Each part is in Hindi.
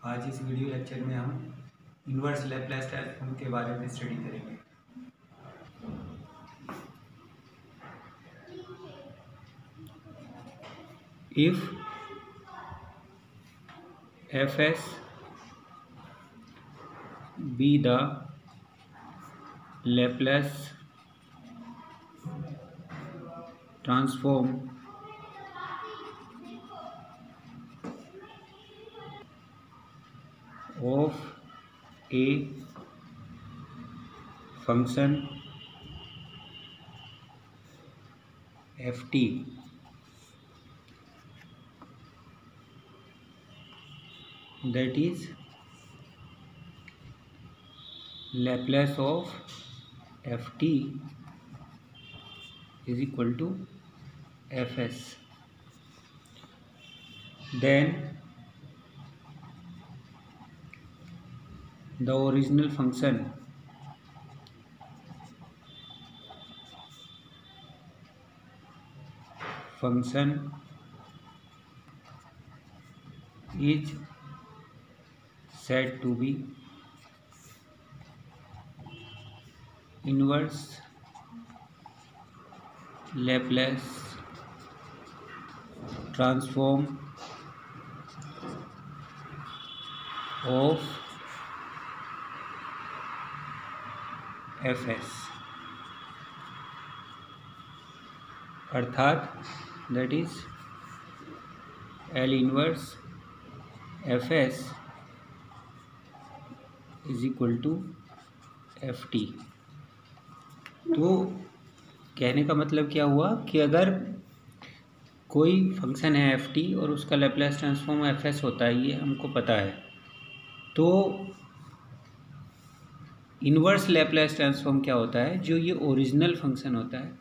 आज इस वीडियो लेक्चर में हम इन्वर्स लैप्लास ट्रांसफॉर्म के बारे में स्टडी करेंगे। If fs be the Laplace transform of a function ft, that is Laplace of ft is equal to fs, then the original function is said to be inverse Laplace transform of fs, अर्थात that is L inverse fs is equal to ft। तो कहने का मतलब क्या हुआ कि अगर कोई फंक्शन है एफ टी और उसका लैप्लास ट्रांसफॉर्म एफ एस होता है, ये हमको पता है, तो इन्वर्स लैप्लास ट्रांसफॉर्म क्या होता है, जो ये ओरिजिनल फंक्शन होता है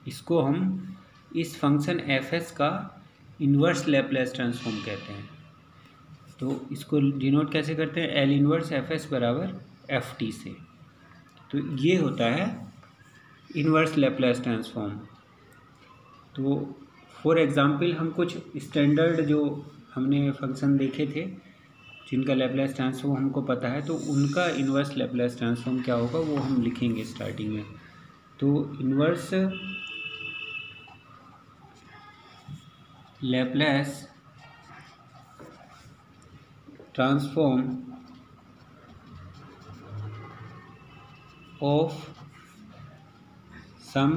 इसको हम इस फंक्शन एफ एस का इन्वर्स लैप्लास ट्रांसफॉर्म कहते हैं। तो इसको डिनोट कैसे करते हैं, एल इन्वर्स एफ एस बराबर एफ टी से। तो ये होता है इन्वर्स लैप्लास ट्रांसफॉर्म। तो फॉर एग्जांपल हम कुछ स्टैंडर्ड जो हमने फंक्शन देखे थे जिनका लैप्लास ट्रांसफॉर्म हमको पता है, तो उनका इन्वर्स लैप्लास ट्रांसफॉर्म क्या होगा वो हम लिखेंगे स्टार्टिंग में। तो inverse Laplace transform of some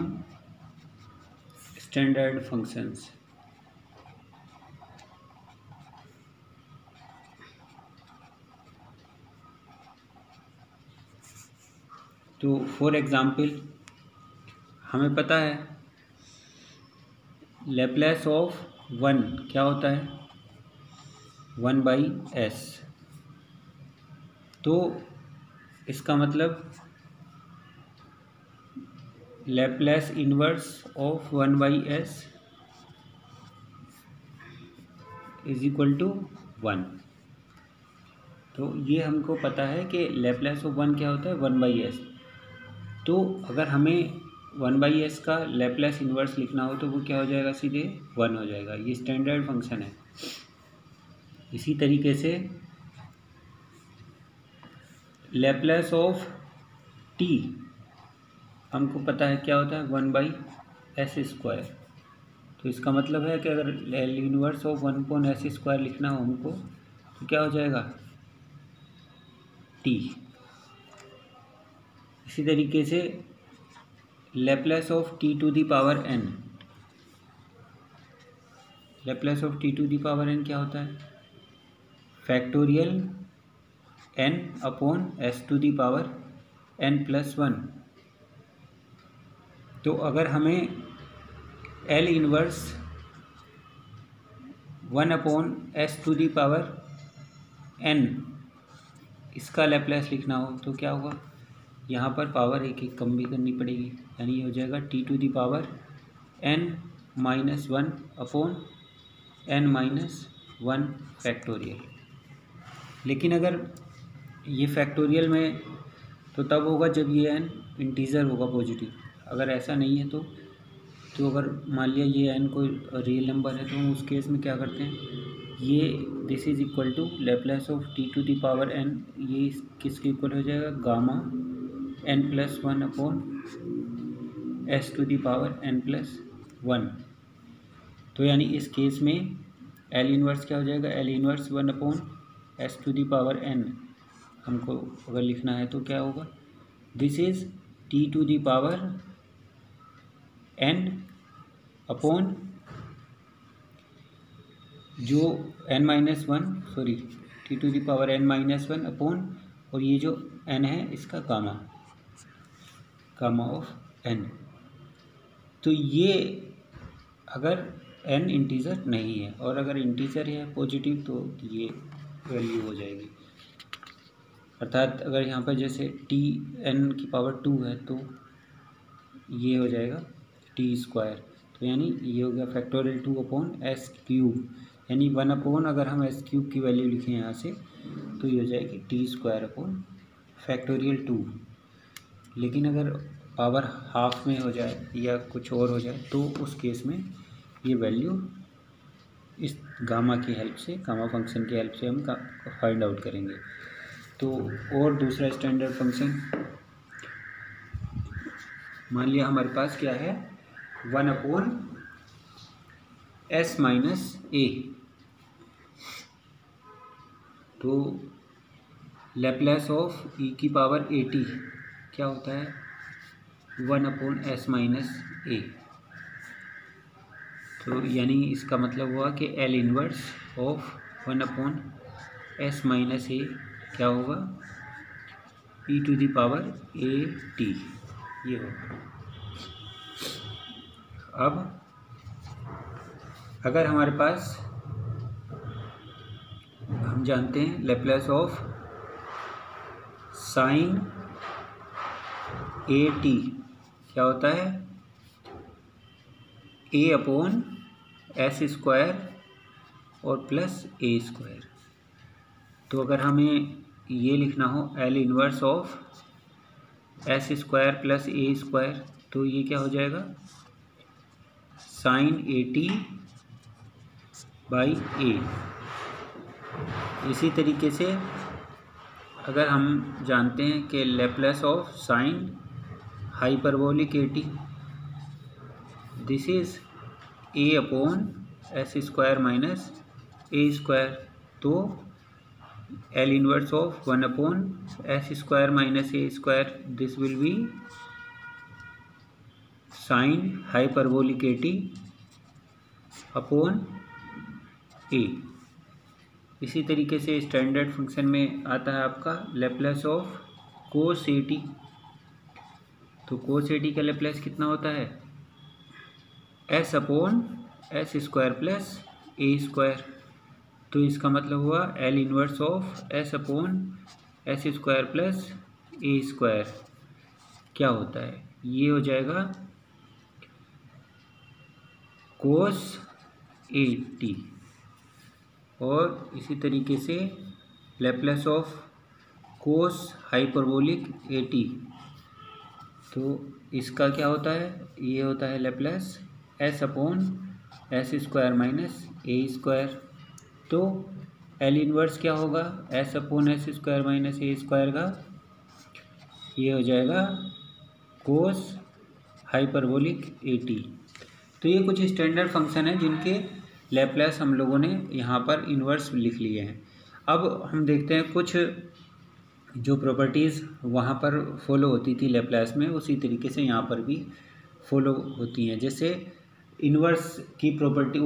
standard functions. तो फॉर एग्जांपल हमें पता है लैप्लास ऑफ 1 क्या होता है, 1/s। तो इसका मतलब Laplace inverse of 1/s is equal to 1। तो ये हमको पता है कि लैप्लास ऑफ 1 क्या होता है, 1/s। तो अगर हमें 1/s का लैप्लास इन्वर्स लिखना हो तो वो क्या हो जाएगा, सीधे 1 हो जाएगा। ये स्टैंडर्ड फंक्शन है। इसी तरीके से लैप्लास ऑफ t हमको पता है क्या होता है, 1/s²। तो इसका मतलब है कि अगर L इन्वर्स ऑफ 1/s² लिखना हो हमको तो क्या हो जाएगा, t। इसी तरीके से Laplace of t⁴n, Laplace of t⁴n क्या होता है, फैक्टोरियल n/s⁴n+1। तो अगर हमें L इन्वर्स 1/s⁴n इसका लैप्लास लिखना हो तो क्या होगा, यहाँ पर पावर एक एक कम भी करनी पड़ेगी, यानी ये हो जाएगा t⁴n−1/n−1 फैक्टोरियल। लेकिन अगर ये फैक्टोरियल में तो तब होगा जब ये n इंटीजर होगा, पॉजिटिव। अगर ऐसा नहीं है तो अगर मान लिया ये n कोई रियल नंबर है तो हम उस केस में क्या करते हैं, ये this is equal to Laplace of t to the power n, ये किसके इक्वल हो जाएगा, gamma n plus one upon s to the power n plus one. तो यानी इस केस में एल इनवर्स क्या हो जाएगा, L inverse one upon s to the power n। हमको अगर लिखना है तो क्या होगा, this is t to the power n upon जो n minus one, sorry t to the power n minus one upon, और ये जो n है इसका गामा, गामा ऑफ n। तो ये अगर n इंटीजर नहीं है, और अगर इंटीजर है पॉजिटिव तो ये वैल्यू हो जाएगी। अर्थात अगर यहाँ पर जैसे टी n की पावर 2 है तो ये हो जाएगा टी स्क्वायर, तो यानी ये हो गया फैक्टोरियल 2 अपॉन एस क्यूब, यानी 1 अपॉन अगर हम एस क्यूब की वैल्यू लिखें यहाँ से तो ये हो जाएगी टी स्क्वायर अपॉन फैक्टोरियल 2। लेकिन अगर पावर हाफ में हो जाए या कुछ और हो जाए तो उस केस में ये वैल्यू इस गामा की हेल्प से, गामा फंक्शन की हेल्प से हम फाइंड आउट करेंगे। तो और दूसरा स्टैंडर्ड फंक्शन, मान लिया हमारे पास क्या है, 1 अपॉन एस माइनस ए। तो लेप्लेस ऑफ ई की पावर ए टी क्या होता है, 1 अपॉन एस माइनस ए। तो यानी इसका मतलब हुआ कि L inverse of 1 upon s minus a क्या होगा, e to the power a t, ये होगा। अब अगर हमारे पास, हम जानते हैं Laplace of sine a t क्या होता है, ए अपॉन एस स्क्वायर और प्लस ए स्क्वायर। तो अगर हमें ये लिखना हो L inverse of s square plus a square, तो ये क्या हो जाएगा, sine a t by a. इसी तरीके से अगर हम जानते हैं कि Laplace of sine hyperbolic a t, this is a upon s square minus a square. तो L inverse of 1 upon s square minus a square, this will be sine hyperbolic a t upon a. इसी तरीके से स्टैंडर्ड फंक्शन में आता है आपका Laplace of cos a t. तो कोस ए टी का लेप्लेस कितना होता है, s upon s square plus a square. तो इसका मतलब हुआ L inverse of S upon s square plus a square क्या होता है, ये हो जाएगा कोस ए टी। और इसी तरीके से Laplace of cos hyperbolic a t, तो इसका क्या होता है, ये होता है Laplace s upon s square minus a square. तो एल इनवर्स क्या होगा, s upon s square minus a square का, ये हो जाएगा कोस हाइपरबोलिक ए टी। तो ये कुछ स्टैंडर्ड फंक्शन है जिनके लैप्लेस हम लोगों ने यहाँ पर इन्वर्स लिख लिए हैं। अब हम देखते हैं कुछ जो प्रॉपर्टीज़ वहाँ पर फॉलो होती थी लैप्लेस में, उसी तरीके से यहाँ पर भी फॉलो होती हैं। जैसे इन्वर्स की प्रॉपर्टी,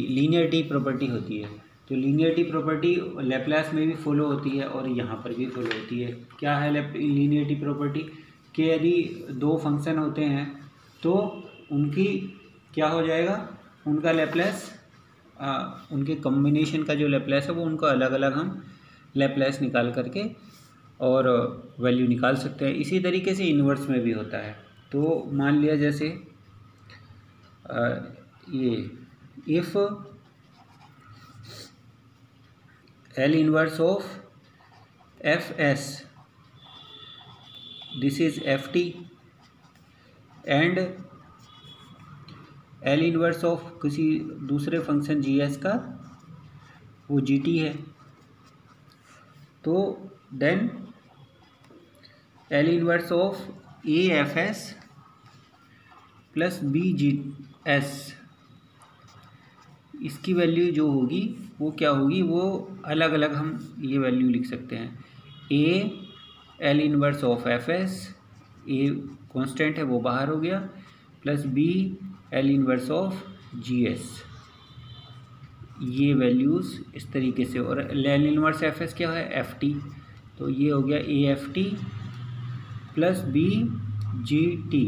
लीनियरिटी प्रॉपर्टी होती है, तो लीनियरिटी प्रॉपर्टी लैप्लेस में भी फॉलो होती है और यहाँ पर भी फॉलो होती है। क्या है लीनियरिटी प्रॉपर्टी, कि यदि दो फंक्शन होते हैं तो उनकी क्या हो जाएगा, उनका लैप्लेस, उनके कॉम्बिनेशन का जो लैप्लेस है वो उनको अलग अलग हम लैप्लेस निकाल करके और वैल्यू निकाल सकते हैं। इसी तरीके से इन्वर्स में भी होता है। तो मान लिया जैसे ये if L inverse of f S, this is F T, and L inverse of किसी दूसरे फंक्शन जी एस का, वो जी टी है। तो then L inverse of a f s plus b g s, इसकी वैल्यू जो होगी वो क्या होगी, वो अलग अलग हम ये वैल्यू लिख सकते हैं। A L inverse of f s, a constant है वो बाहर हो गया, plus b L inverse of g s, ये वैल्यूज़ इस तरीके से। और एल इनवर्स एफ एस क्या है, एफ टी, तो ये हो गया a f t plus b g t.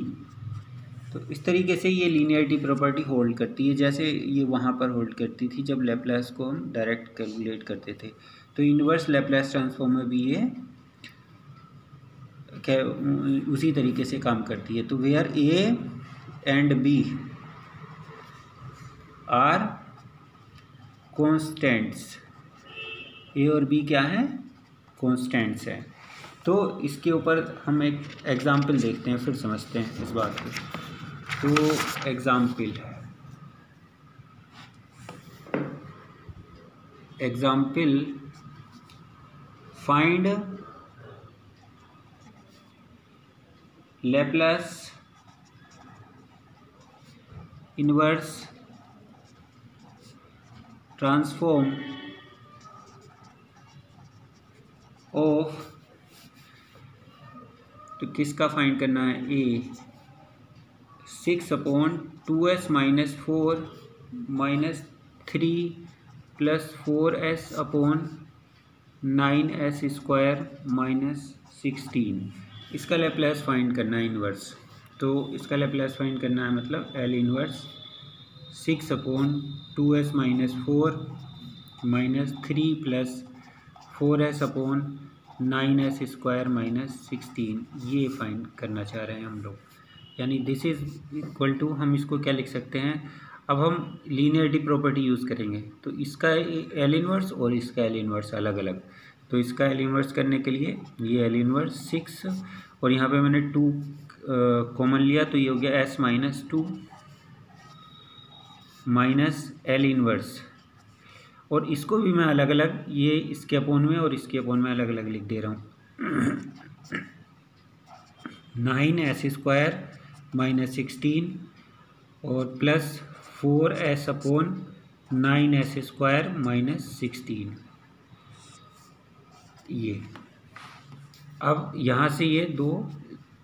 तो इस तरीके से ये लीनियरिटी प्रॉपर्टी होल्ड करती है, जैसे ये वहाँ पर होल्ड करती थी जब लैप्लास को हम डायरेक्ट कैलकुलेट करते थे। तो इन्वर्स लैप्लास ट्रांसफॉर्म में भी ये उसी तरीके से काम करती है। तो where a and b are constants, a और बी क्या है, कॉन्स्टेंट्स हैं। तो इसके ऊपर हम एक एग्जाम्पल देखते हैं, फिर समझते हैं इस बात को। तो example find Laplace inverse transform of, तो किसका फाइंड करना है, ए 6/2s minus 4 minus 3 plus 4s/9s square minus 16, इसका लैप्लास फाइंड करना है इन्वर्स। तो इसका लैप्लास फाइंड करना है, मतलब L inverse 6/2s minus 4 minus 3 plus 4s/9s square minus 16, ये फाइंड करना चाह रहे हैं हम लोग। यानी दिस इज़ इक्वल टू, हम इसको क्या लिख सकते हैं, अब हम लीनियरिटी प्रॉपर्टी यूज़ करेंगे। तो इसका एल इन्वर्स और इसका एल इन्वर्स अलग अलग। तो इसका एल इन्वर्स करने के लिए ये एल इन्वर्स 6 और यहाँ पे मैंने 2 कॉमन लिया, तो ये हो गया s minus 2 minus L inverse, और इसको भी मैं अलग अलग, ये इसके अपोन में और इसके अपोन में अलग अलग लिख दे रहा हूँ। 9s स्क्वायर माइनस 16 और प्लस 4s/9s स्क्वायर माइनस 16, ये। अब यहाँ से ये 2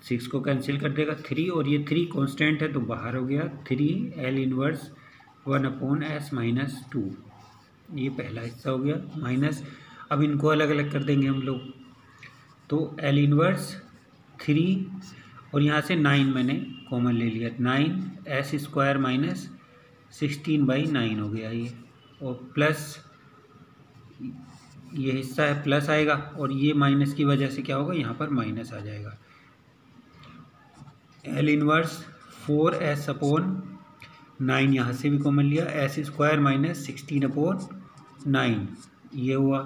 6 को कैंसिल कर देगा, 3 और ये 3 कांस्टेंट है तो बाहर हो गया, 3 एल इनवर्स 1/s माइनस 2, ये पहला हिस्सा हो गया माइनस। अब इनको अलग अलग कर देंगे हम लोग, तो एल इनवर्स 3 और यहाँ से 9 मैंने कॉमन ले लिया, 9s स्क्वायर माइनस 16/9 हो गया ये, और प्लस ये हिस्सा है प्लस आएगा, और ये माइनस की वजह से क्या होगा, यहाँ पर माइनस आ जाएगा। एल इनवर्स 4s/9, यहाँ से भी कॉमन लिया, s स्क्वायर माइनस 16/9, ये हुआ।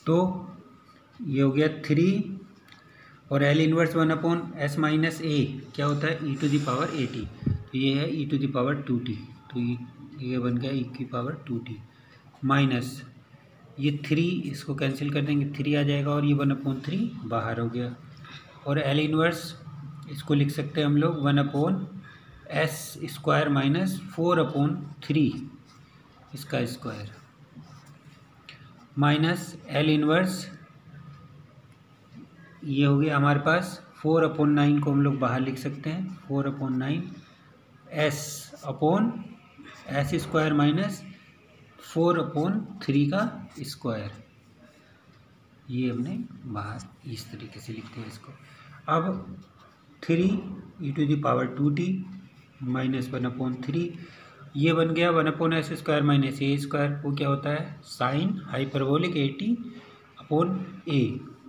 तो ये हो गया 3 और L inverse 1/s minus a क्या होता है, e to the power at, तो ये है e to the power 2t, तो ये बन गया e की पावर 2t माइनस ये 3, इसको कैंसिल कर देंगे, 3 आ जाएगा और ये 1/3 बाहर हो गया। और एल इनवर्स इसको लिख सकते हैं हम लोग 1/s स्क्वायर माइनस 4/3 इसका स्क्वायर माइनस एल इनवर्स, ये हो गया हमारे पास 4/9 को हम लोग बाहर लिख सकते हैं, 4/9 s स्क्वायर माइनस 4/3 का स्क्वायर, ये हमने बाहर इस तरीके से लिखते हैं इसको। अब 3 e to the power 2t minus 1/3, ये बन गया 1/s square minus a square, वो क्या होता है, साइन हाइपरबोलिक at/a,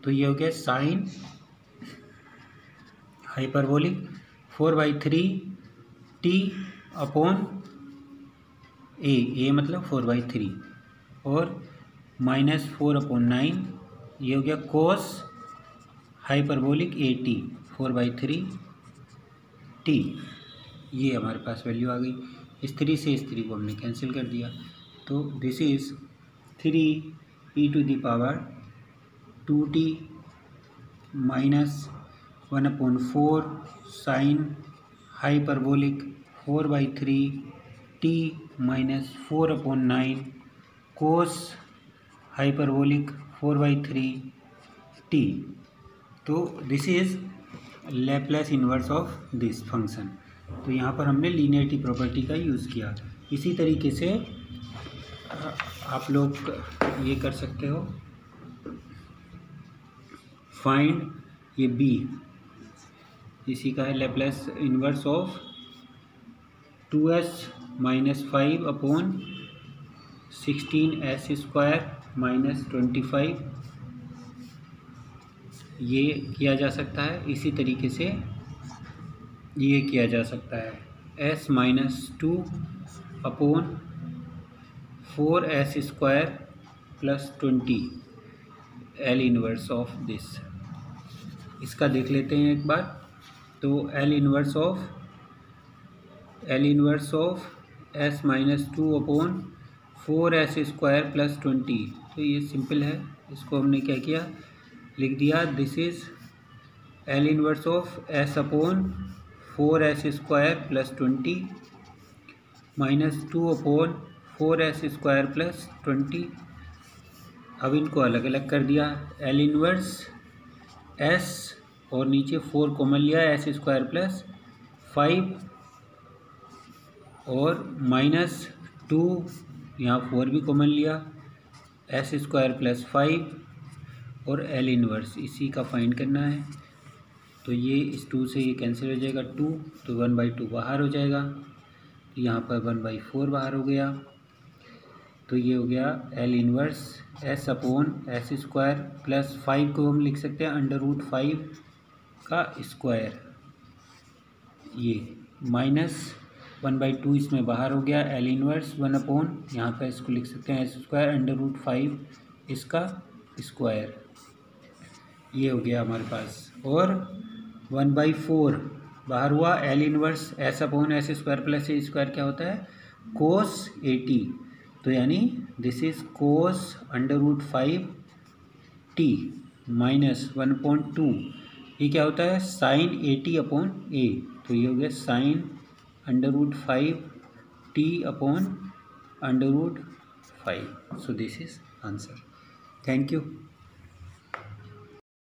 तो ये हो गया साइन हाइपरबोलिक 4/3t/a मतलब 4/3 और माइनस 4/9, ये हो गया कोस हाइपरबोलिक at 4/3t, ये हमारे पास वैल्यू आ गई। इस 3 से इस 3 को हमने कैंसिल कर दिया, तो this is 3e⁻²t -1/4 sine hyperbolic 4/3 t -4/9 cos hyperbolic 4/3 t। तो this is Laplace inverse of this function. तो यहाँ पर हमने लीनियरिटी प्रॉपर्टी का यूज़ किया। इसी तरीके से आप लोग ये कर सकते हो, फाइंड ये b, इसी का है Laplace inverse of 2s - 5/16s² - 25। ये किया जा सकता है। इसी तरीके से ये किया जा सकता है s - 2/4s² + 20 L inverse of this. इसका देख लेते हैं एक बार। तो L inverse of s - 2/4s² + 20। तो ये सिंपल है, इसको हमने क्या किया, लिख दिया this is L inverse of s/4s² + 20 -2/4s² + 20। अब इनको अलग अलग कर दिया, L इन्वर्स s और नीचे 4 कॉमन लिया s² + 5 और -2 यहाँ 4 भी कॉमन लिया s² + 5 और L इन्वर्स इसी का फाइंड करना है। तो ये इस 2 से ये कैंसिल हो जाएगा 2, तो 1/2 बाहर हो जाएगा, तो यहाँ पर 1/4 बाहर हो गया। तो ये हो गया L इन्वर्स s/s² + 5 को हम लिख सकते हैं √5 का स्क्वायर, ये -1/2 इसमें बाहर हो गया। L इन्वर्स 1/, यहाँ पर इसको लिख सकते हैं s² √5 इसका स्क्वायर, ये हो गया हमारे पास। और 1/4 बाहर हुआ, L इन्वर्स s/s² + a² क्या होता है, cos 80। तो यानी दिस इज cos √5t -1/2, ये क्या होता है, sin 80/a। तो ये हो गया sin √5t/√5। So this is answer. Thank you.